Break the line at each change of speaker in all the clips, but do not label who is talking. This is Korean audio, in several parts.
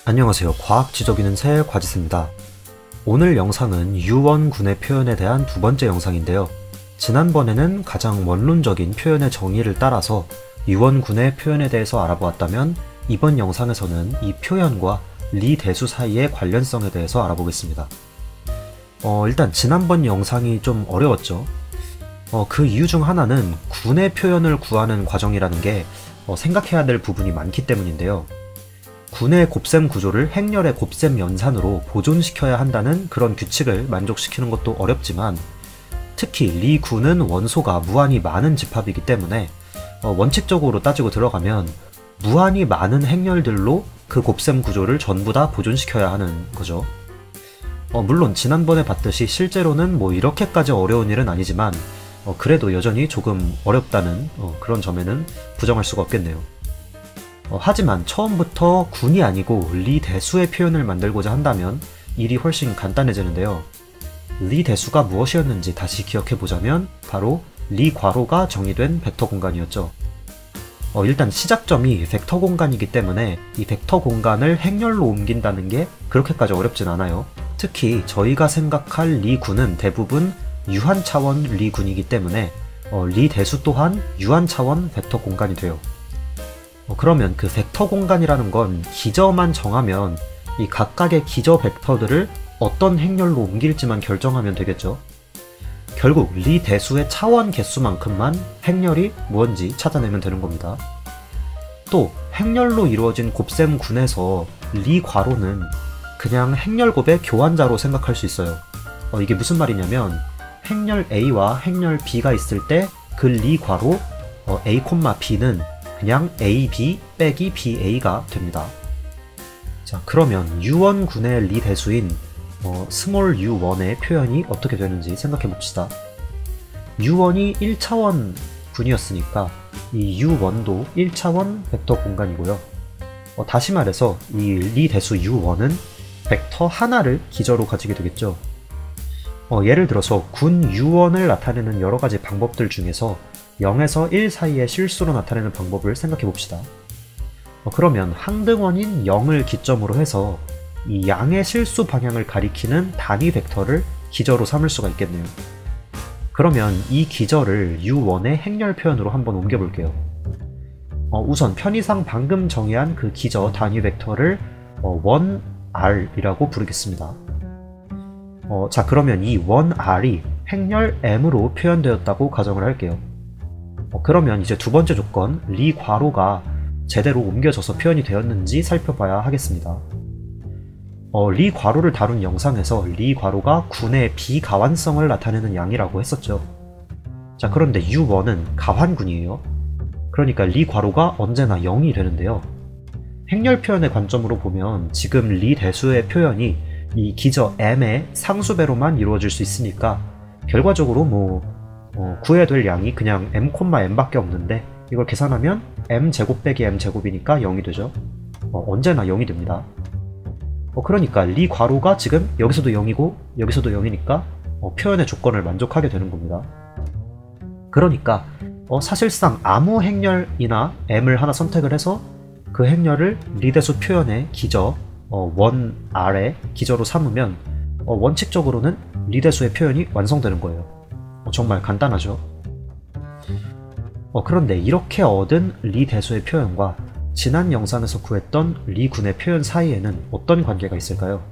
안녕하세요. 과학지적인은 새 과지스입니다. 오늘 영상은 유원군의 표현에 대한 두 번째 영상인데요. 지난번에는 가장 원론적인 표현의 정의를 따라서 유원군의 표현에 대해서 알아보았다면 이번 영상에서는 이 표현과 리 대수 사이의 관련성에 대해서 알아보겠습니다. 일단 지난번 영상이 좀 어려웠죠. 그 이유 중 하나는 군의 표현을 구하는 과정이라는 게 생각해야 될 부분이 많기 때문인데요. 군의 곱셈 구조를 행렬의 곱셈 연산으로 보존시켜야 한다는 그런 규칙을 만족시키는 것도 어렵지만, 특히 리 군은 원소가 무한히 많은 집합이기 때문에 원칙적으로 따지고 들어가면 무한히 많은 행렬들로 그 곱셈 구조를 전부 다 보존시켜야 하는 거죠. 물론 지난번에 봤듯이 실제로는 이렇게까지 어려운 일은 아니지만 그래도 여전히 조금 어렵다는 그런 점에는 부정할 수가 없겠네요. 하지만 처음부터 군이 아니고 리 대수의 표현을 만들고자 한다면 일이 훨씬 간단해지는데요. 리 대수가 무엇이었는지 다시 기억해보자면 바로 리 괄호가 정의된 벡터 공간이었죠. 일단 시작점이 벡터 공간이기 때문에 이 벡터 공간을 행렬로 옮긴다는 게 그렇게까지 어렵진 않아요. 특히 저희가 생각할 리 군은 대부분 유한 차원 리 군이기 때문에 리 대수 또한 유한 차원 벡터 공간이 돼요. 그러면 그 벡터 공간이라는 건 기저만 정하면 이 각각의 기저 벡터들을 어떤 행렬로 옮길지만 결정하면 되겠죠. 결국 리 대수의 차원 개수만큼만 행렬이 뭔지 찾아내면 되는 겁니다. 또 행렬로 이루어진 곱셈군에서 리 괄호는 그냥 행렬곱의 교환자로 생각할 수 있어요. 이게 무슨 말이냐면 행렬 A와 행렬 B가 있을 때 그 리 괄호 A, B는 그냥 AB 빼기 BA가 됩니다. 자, 그러면 U1군의 리 대수인 스몰 u1의 표현이 어떻게 되는지 생각해 봅시다. u1이 1차원 군이었으니까 이 u1도 1차원 벡터 공간이고요. 다시 말해서 이 리 대수 u1은 벡터 하나를 기저로 가지게 되겠죠. 예를 들어서 군 u1을 나타내는 여러가지 방법들 중에서 0에서 1 사이의 실수로 나타내는 방법을 생각해 봅시다. 그러면 항등원인 0을 기점으로 해서 이 양의 실수 방향을 가리키는 단위 벡터를 기저로 삼을 수가 있겠네요. 그러면 이 기저를 u1의 행렬 표현으로 한번 옮겨 볼게요. 우선 편의상 방금 정의한 그 기저 단위 벡터를 1r이라고 부르겠습니다. 자, 그러면 이 1r이 행렬 m으로 표현되었다고 가정을 할게요. 그러면 이제 두 번째 조건, 리 괄호가 제대로 옮겨져서 표현이 되었는지 살펴봐야 하겠습니다. 리 괄호를 다룬 영상에서 리 괄호가 군의 비가환성을 나타내는 양이라고 했었죠. 자, 그런데 U1은 가환군이에요. 그러니까 리 괄호가 언제나 0이 되는데요. 행렬 표현의 관점으로 보면 지금 리 대수의 표현이 이 기저 m의 상수배로만 이루어질 수 있으니까 결과적으로 구해야 될 양이 그냥 m,n밖에 없는데 이걸 계산하면 m제곱 빼기 m제곱이니까 0이 되죠. 언제나 0이 됩니다. 그러니까 리 괄호가 지금 여기서도 0이고 여기서도 0이니까 표현의 조건을 만족하게 되는 겁니다. 그러니까 사실상 아무 행렬이나 m을 하나 선택을 해서 그 행렬을 리 대수 표현의 기저 1r의 기저로 삼으면 원칙적으로는 리 대수의 표현이 완성되는 거예요. 정말 간단하죠. 그런데 이렇게 얻은 리 대수의 표현과 지난 영상에서 구했던 리 군의 표현 사이에는 어떤 관계가 있을까요?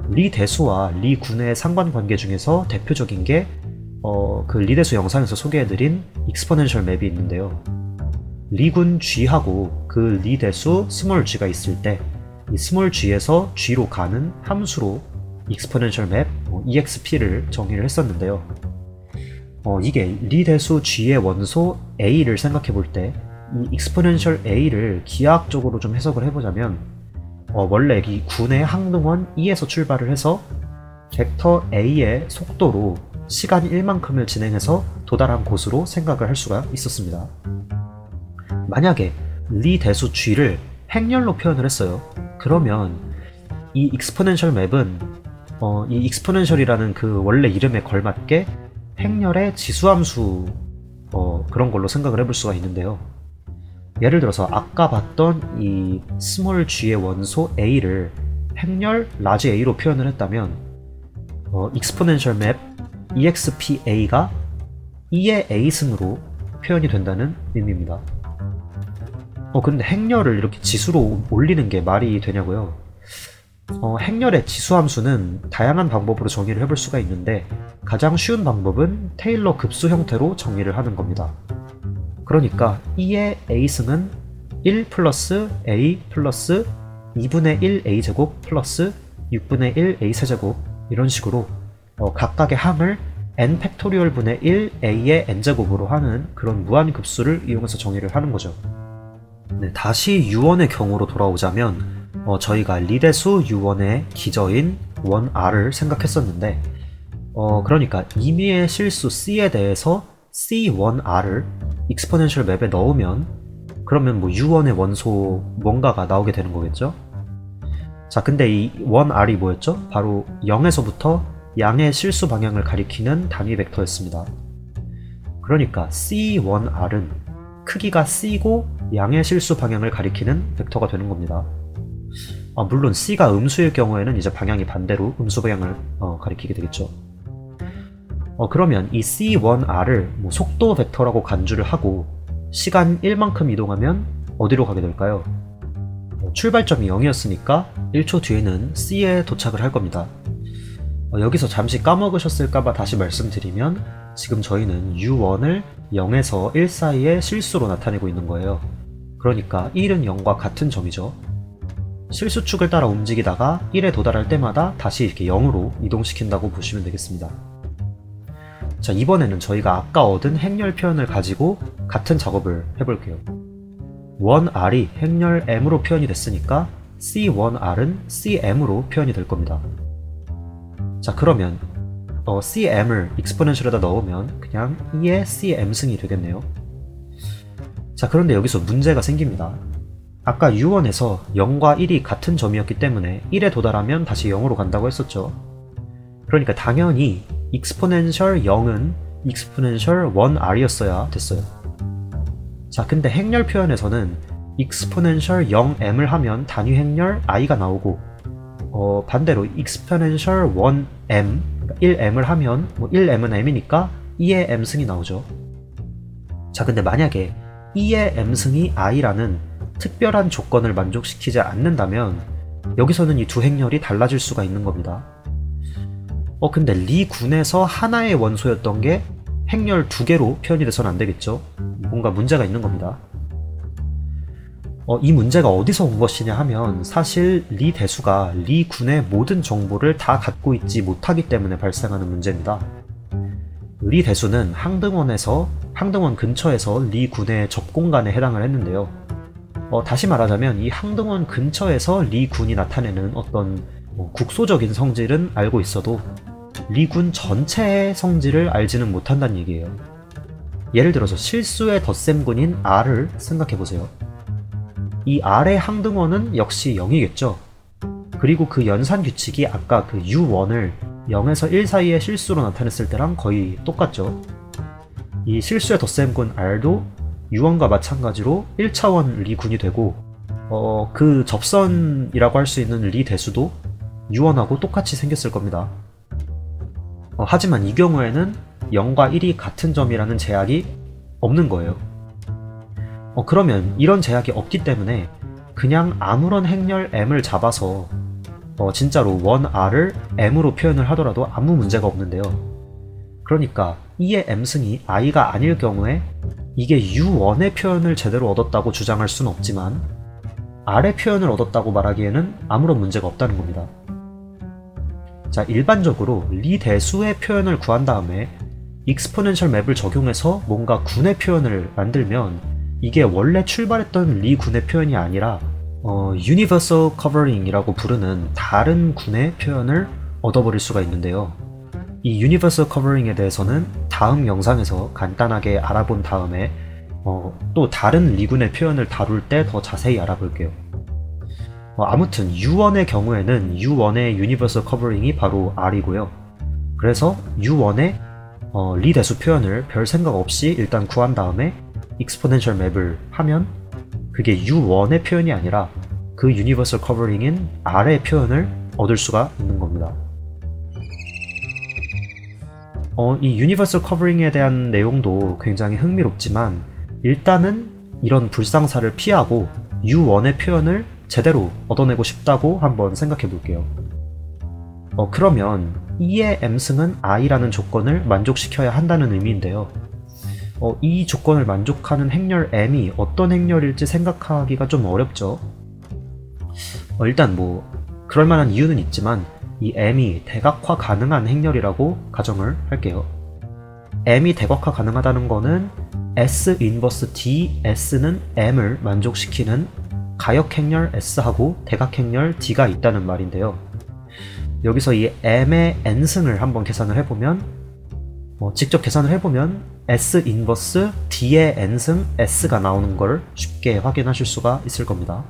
리 대수와 리 군의 상관관계 중에서 대표적인 게 그 리 대수 영상에서 소개해드린 익스포넨셜 맵이 있는데요. 리 군 g하고 그 리 대수 스몰 g가 있을 때 이 스몰 g에서 g로 가는 함수로 익스포넨셜 맵 exp를 정의를 했었는데요. 이게 리 대수 g의 원소 a를 생각해 볼 때 이 익스포넨셜 a를 기하학적으로 좀 해석을 해보자면 원래 이 군의 항등원 2에서 출발을 해서 벡터 a의 속도로 시간 1만큼을 진행해서 도달한 곳으로 생각을 할 수가 있었습니다. 만약에 리 대수 g를 행렬로 표현을 했어요. 그러면 이 익스포넨셜 맵은 이 익스포넨셜이라는 그 원래 이름에 걸맞게 행렬의 지수함수 그런 걸로 생각을 해볼 수가 있는데요. 예를 들어서 아까 봤던 이 스몰 g의 원소 a를 행렬 라지 a로 표현을 했다면 exponential map expa가 2의 a승으로 표현이 된다는 의미입니다. 근데 행렬을 이렇게 지수로 올리는 게 말이 되냐고요? 행렬의 지수함수는 다양한 방법으로 정의를 해볼 수가 있는데 가장 쉬운 방법은 테일러 급수 형태로 정의를 하는 겁니다. 그러니까 2의 a승은 1 플러스 a 플러스 2분의 1 a제곱 플러스 6분의 1 a 세제곱 이런 식으로 각각의 항을 n 팩토리얼 분의 1 a의 n제곱으로 하는 그런 무한급수를 이용해서 정의를 하는 거죠. 네, 다시 u1의 경우로 돌아오자면 저희가 리대수 u1의 기저인 원 r을 생각했었는데 그러니까 임의의 실수 c에 대해서 c1r을 익스포넨셜 맵에 넣으면 그러면 뭐 u1의 원소 뭔가가 나오게 되는 거겠죠? 자, 근데 이 1r이 뭐였죠? 바로 0에서부터 양의 실수 방향을 가리키는 단위 벡터였습니다. 그러니까 c1r은 크기가 c고 양의 실수 방향을 가리키는 벡터가 되는 겁니다. 물론 c가 음수일 경우에는 이제 방향이 반대로 음수 방향을 가리키게 되겠죠. 그러면 이 c1r을 뭐 속도 벡터라고 간주를 하고 시간 1만큼 이동하면 어디로 가게 될까요? 출발점이 0이었으니까 1초 뒤에는 c에 도착을 할 겁니다. 여기서 잠시 까먹으셨을까봐 다시 말씀드리면 지금 저희는 u1을 0에서 1 사이의 실수로 나타내고 있는 거예요. 그러니까 1은 0과 같은 점이죠. 실수축을 따라 움직이다가 1에 도달할 때마다 다시 이렇게 0으로 이동시킨다고 보시면 되겠습니다. 자, 이번에는 저희가 아까 얻은 행렬 표현을 가지고 같은 작업을 해볼게요. 1r이 행렬 m으로 표현이 됐으니까 c1r은 cm으로 표현이 될 겁니다. 자, 그러면 cm을 익스포넨셜에다 넣으면 그냥 2의 cm승이 되겠네요. 자, 그런데 여기서 문제가 생깁니다. 아까 u1에서 0과 1이 같은 점이었기 때문에 1에 도달하면 다시 0으로 간다고 했었죠. 그러니까 당연히 익스포넨셜 0은 익스포넨셜 1r이었어야 됐어요. 자, 근데 행렬 표현에서는 익스포넨셜 0m을 하면 단위 행렬 i가 나오고 반대로 익스포넨셜 1m, 그러니까 1m을 하면 뭐 1m은 m이니까 2의 m승이 나오죠. 자, 근데 만약에 2의 m승이 i라는 특별한 조건을 만족시키지 않는다면 여기서는 이 두 행렬이 달라질 수가 있는 겁니다. 근데 리 군에서 하나의 원소였던 게 행렬 두 개로 표현이 돼서는 안 되겠죠? 뭔가 문제가 있는 겁니다. 이 문제가 어디서 온 것이냐 하면 사실 리 대수가 리 군의 모든 정보를 다 갖고 있지 못하기 때문에 발생하는 문제입니다. 리 대수는 항등원 근처에서 리 군의 접공간에 해당을 했는데요. 다시 말하자면 이 항등원 근처에서 리 군이 나타내는 어떤 국소적인 성질은 알고 있어도 리 군 전체의 성질을 알지는 못한다는 얘기예요. 예를 들어서 실수의 덧셈군인 r을 생각해보세요. 이 r의 항등원은 역시 0이겠죠. 그리고 그 연산 규칙이 아까 그 u1을 0에서 1 사이의 실수로 나타냈을 때랑 거의 똑같죠. 이 실수의 덧셈군 r도 u1과 마찬가지로 1차원 리 군이 되고 그 접선이라고 할 수 있는 리 대수도 u1하고 똑같이 생겼을 겁니다. 하지만 이 경우에는 0과 1이 같은 점이라는 제약이 없는 거예요. 그러면 이런 제약이 없기 때문에 그냥 아무런 행렬 m을 잡아서 진짜로 1r을 m으로 표현을 하더라도 아무 문제가 없는데요. 그러니까 2의 m승이 i가 아닐 경우에 이게 u1의 표현을 제대로 얻었다고 주장할 수는 없지만 r의 표현을 얻었다고 말하기에는 아무런 문제가 없다는 겁니다. 자, 일반적으로 리 대수의 표현을 구한 다음에 익스포넨셜 맵을 적용해서 뭔가 군의 표현을 만들면 이게 원래 출발했던 리 군의 표현이 아니라 Universal Covering이라고 부르는 다른 군의 표현을 얻어버릴 수가 있는데요. 이 Universal Covering에 대해서는 다음 영상에서 간단하게 알아본 다음에 또 다른 리 군의 표현을 다룰 때 더 자세히 알아볼게요. 아무튼 U1의 경우에는 U1의 Universal Covering이 바로 R이고요. 그래서 U1의 리 대수 표현을 별 생각 없이 일단 구한 다음에 익스포넨셜 맵을 하면 그게 U1의 표현이 아니라 그 유니버설 커버링인 R의 표현을 얻을 수가 있는 겁니다. 이 유니버설 커버링에 대한 내용도 굉장히 흥미롭지만 일단은 이런 불상사를 피하고 U1의 표현을 제대로 얻어내고 싶다고 한번 생각해 볼게요. 그러면 E의 M승은 I라는 조건을 만족시켜야 한다는 의미인데요. 이 조건을 만족하는 행렬 M이 어떤 행렬일지 생각하기가 좀 어렵죠. 일단 뭐 그럴만한 이유는 있지만 이 M이 대각화 가능한 행렬이라고 가정을 할게요. M이 대각화 가능하다는 거는 S 인버스 D, S는 M을 만족시키는 가역 행렬 S하고 대각 행렬 D가 있다는 말인데요. 여기서 이 M의 N승을 한번 계산을 해보면 직접 계산을 해보면 S 인버스 D의 N승 S가 나오는 걸 쉽게 확인하실 수가 있을 겁니다.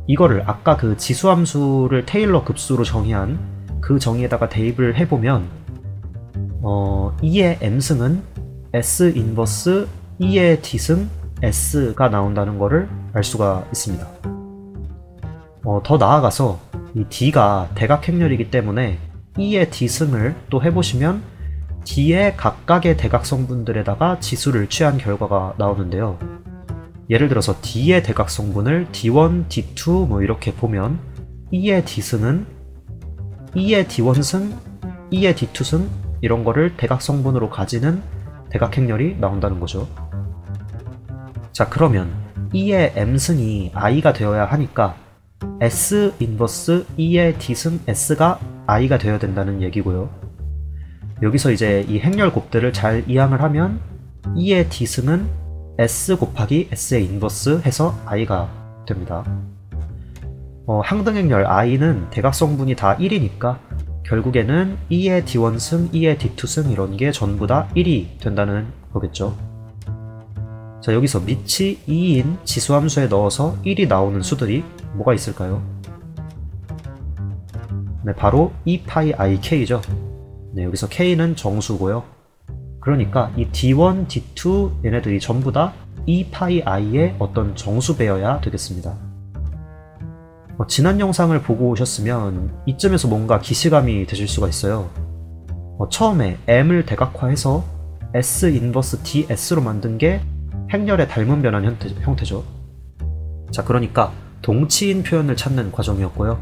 이거를 아까 그 지수함수를 테일러 급수로 정의한 그 정의에다가 대입을 해보면 E의 M승은 S 인버스 E의 D승 S가 나온다는 거를 알 수가 있습니다. 더 나아가서 이 D가 대각 행렬이기 때문에 E의 D승을 또 해보시면 D의 각각의 대각 성분들에다가 지수를 취한 결과가 나오는데요. 예를 들어서 D의 대각 성분을 D1, D2 뭐 이렇게 보면 E의 D승은 E의 D1승, E의 D2승 이런 거를 대각 성분으로 가지는 대각 행렬이 나온다는 거죠. 자, 그러면 E의 M승이 I가 되어야 하니까 S 인버스 E의 D승 S가 I가 되어야 된다는 얘기고요. 여기서 이제 이 행렬 곱들을 잘 이항을 하면 E의 D승은 S 곱하기 S의 인버스 해서 I가 됩니다. 항등행렬 I는 대각성분이 다 1이니까 결국에는 E의 D1승, E의 D2승 이런 게 전부 다 1이 된다는 거겠죠. 자, 여기서 밑이 2인 지수함수에 넣어서 1이 나오는 수들이 뭐가 있을까요? 네, 바로 E파이 IK죠. 네, 여기서 K는 정수고요. 그러니까 이 D1, D2 얘네들이 전부 다 E파이 I의 어떤 정수배여야 되겠습니다. 지난 영상을 보고 오셨으면 이쯤에서 뭔가 기시감이 드실 수가 있어요. 처음에 M을 대각화해서 S 인버스 DS로 만든 게 행렬의 닮은 변환 형태죠. 자, 그러니까 동치인 표현을 찾는 과정이었고요.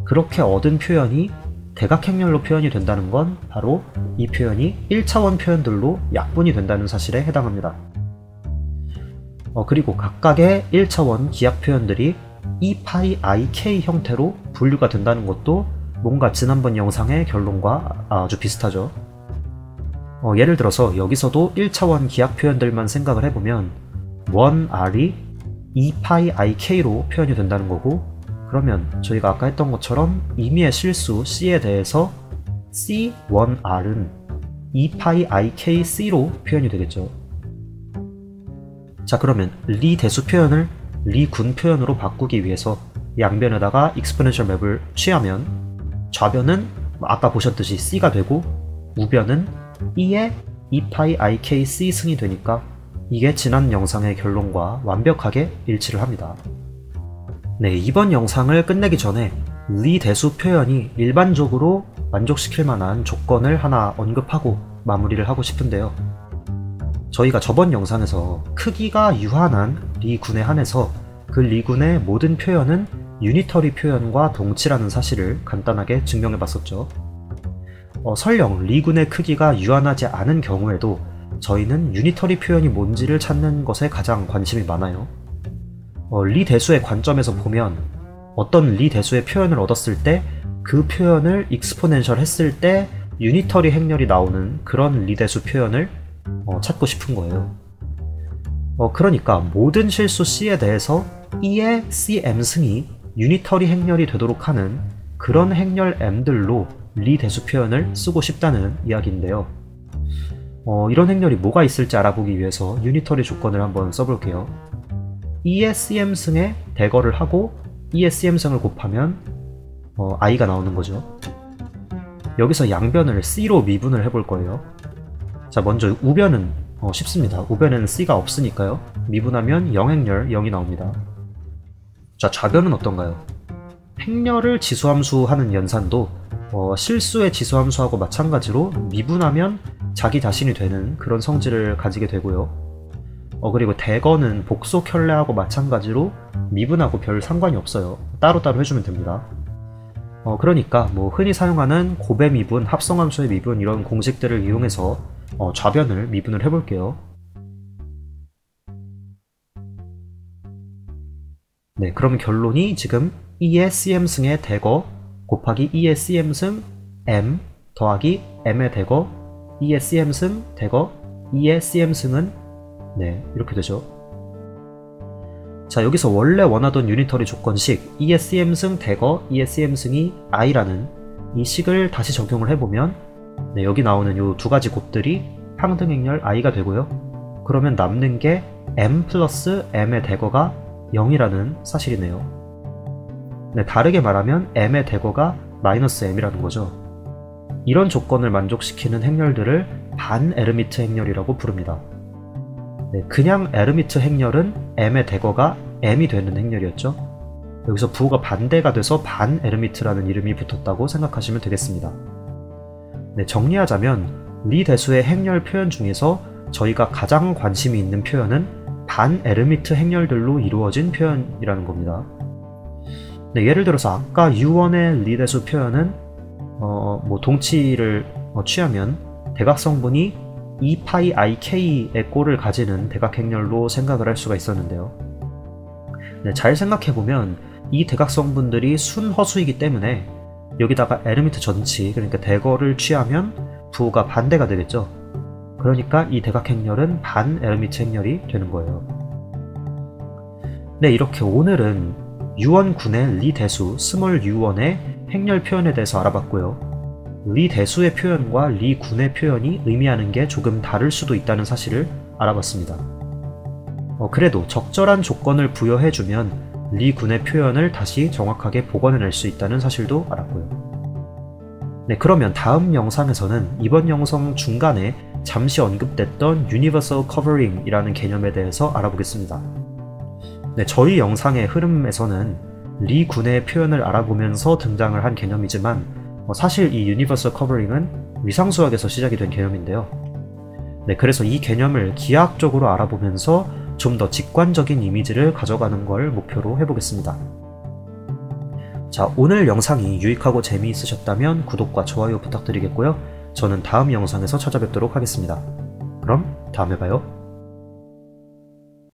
그렇게 얻은 표현이 대각 행렬로 표현이 된다는 건 바로 이 표현이 1차원 표현들로 약분이 된다는 사실에 해당합니다. 그리고 각각의 1차원 기약 표현들이 E파이 IK 형태로 분류가 된다는 것도 뭔가 지난번 영상의 결론과 아주 비슷하죠. 예를 들어서 여기서도 1차원 기약 표현들만 생각을 해보면 1R이 E파이 IK로 표현이 된다는 거고, 그러면 저희가 아까 했던 것처럼 임의의 실수 C에 대해서 C1R은 E파이 IKC로 표현이 되겠죠. 자, 그러면 리 대수 표현을 리 군 표현으로 바꾸기 위해서 양변에다가 익스포넨셜 맵을 취하면 좌변은 아까 보셨듯이 C가 되고 우변은 E의 E파이 IKC 승이 되니까 이게 지난 영상의 결론과 완벽하게 일치를 합니다. 네, 이번 영상을 끝내기 전에 리 대수 표현이 일반적으로 만족시킬 만한 조건을 하나 언급하고 마무리를 하고 싶은데요. 저희가 저번 영상에서 크기가 유한한 리군에 한해서 그 리군의 모든 표현은 유니터리 표현과 동치라는 사실을 간단하게 증명해 봤었죠. 설령 리군의 크기가 유한하지 않은 경우에도 저희는 유니터리 표현이 뭔지를 찾는 것에 가장 관심이 많아요. 리 대수의 관점에서 보면 어떤 리 대수의 표현을 얻었을 때 그 표현을 익스포넨셜 했을 때 유니터리 행렬이 나오는 그런 리 대수 표현을 찾고 싶은 거예요. 그러니까 모든 실수 C에 대해서 E의 CM승이 유니터리 행렬이 되도록 하는 그런 행렬 M들로 리 대수 표현을 쓰고 싶다는 이야기인데요. 이런 행렬이 뭐가 있을지 알아보기 위해서 유니터리 조건을 한번 써볼게요. E의 CM승에 대거를 하고 E의 CM승을 곱하면 I가 나오는 거죠. 여기서 양변을 C로 미분을 해볼 거예요. 자, 먼저 우변은 쉽습니다. 우변에는 C가 없으니까요. 미분하면 0행렬 0이 나옵니다. 자, 좌변은 어떤가요? 행렬을 지수함수하는 연산도 실수의 지수함수하고 마찬가지로 미분하면 자기 자신이 되는 그런 성질을 가지게 되고요. 그리고 대거는 복속 혈례하고 마찬가지로 미분하고 별 상관이 없어요. 따로따로 해주면 됩니다. 그러니까 뭐 흔히 사용하는 곱의 미분, 합성함수의 미분 이런 공식들을 이용해서 좌변을 미분을 해볼게요. 네, 그럼 결론이 지금 2의 cm승의 대거 곱하기 2의 cm승 m 더하기 m의 대거 2의 cm승 대거 2의 cm승은 네, 이렇게 되죠. 자, 여기서 원래 원하던 유니터리 조건식 2의 cm승 대거 2의 cm승이 i라는 이 식을 다시 적용을 해보면 네, 여기 나오는 이 두 가지 곱들이 항등행렬 i가 되고요. 그러면 남는 게 m 플러스 m의 대거가 0이라는 사실이네요. 네, 다르게 말하면 m의 대거가 마이너스 m이라는 거죠. 이런 조건을 만족시키는 행렬들을 반에르미트 행렬이라고 부릅니다. 네, 그냥 에르미트 행렬은 m의 대거가 m이 되는 행렬이었죠. 여기서 부호가 반대가 돼서 반에르미트라는 이름이 붙었다고 생각하시면 되겠습니다. 네, 정리하자면 리 대수의 행렬 표현 중에서 저희가 가장 관심이 있는 표현은 반에르미트 행렬들로 이루어진 표현이라는 겁니다. 네, 예를 들어서 아까 U1의 리 대수 표현은 뭐 동치를 취하면 대각성분이 2파이 ik의 꼴을 가지는 대각행렬로 생각을 할 수가 있었는데요. 네, 잘 생각해보면 이 대각성분들이 순허수이기 때문에 여기다가 에르미트 전치, 그러니까 대거를 취하면 부호가 반대가 되겠죠. 그러니까 이 대각행렬은 반에르미트 행렬이 되는 거예요. 네, 이렇게 오늘은 U1군의 리 대수 스몰 U1의 행렬 표현에 대해서 알아봤고요. 리 대수의 표현과 리 군의 표현이 의미하는 게 조금 다를 수도 있다는 사실을 알아봤습니다. 그래도 적절한 조건을 부여해주면 리 군의 표현을 다시 정확하게 복원해낼 수 있다는 사실도 알았고요. 네, 그러면 다음 영상에서는 이번 영상 중간에 잠시 언급됐던 Universal Covering 이라는 개념에 대해서 알아보겠습니다. 네, 저희 영상의 흐름에서는 리 군의 표현을 알아보면서 등장을 한 개념이지만 사실 이 Universal Covering은 위상수학에서 시작이 된 개념인데요. 네, 그래서 이 개념을 기하학적으로 알아보면서 좀 더 직관적인 이미지를 가져가는 걸 목표로 해보겠습니다. 자, 오늘 영상이 유익하고 재미있으셨다면 구독과 좋아요 부탁드리겠고요. 저는 다음 영상에서 찾아뵙도록 하겠습니다. 그럼 다음에 봐요.